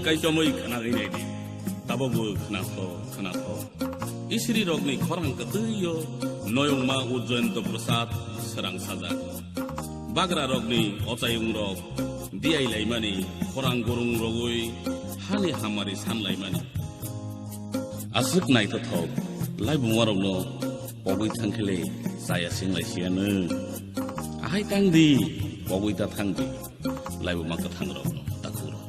kaisomoi khanagini tabobu khanato isri rogni khorang katuyo noyongma ujjayanta prasad sarang sajak bagra rogni ochayung rog diai laimani khorang gorung rogoi hani hamari san laimani asuk naito thok laibu warogno pogoi thangkhele saya singlai sianu ahai tangdi pogoi ta thangdi laibu makka thangrogno takuro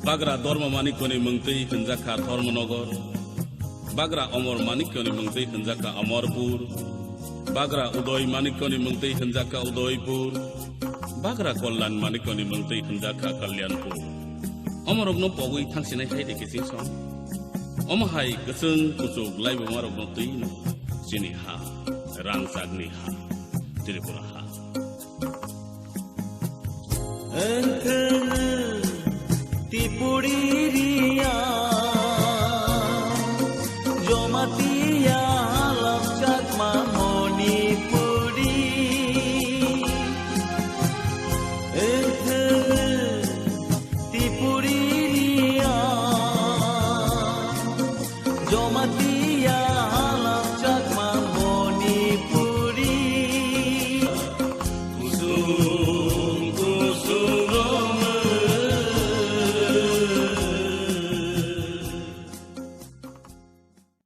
bagra dorma manikoni mungtei khanjaka Dharmanagar bagra amor manikoni mungtei khanjaka amarpur bagra udoy manikoni mungtei khanjaka udoypur bagra kollan manikoni mungtei khanjaka kalyanpur amorogno pogoi thangsinai haide kising song omahai keseng kusuk laibu marogno tuino sini ha rangsagni ha Tripura ha Tipuriria Jomatia Lamcat Mamoni Puri Tipuriria Jomatia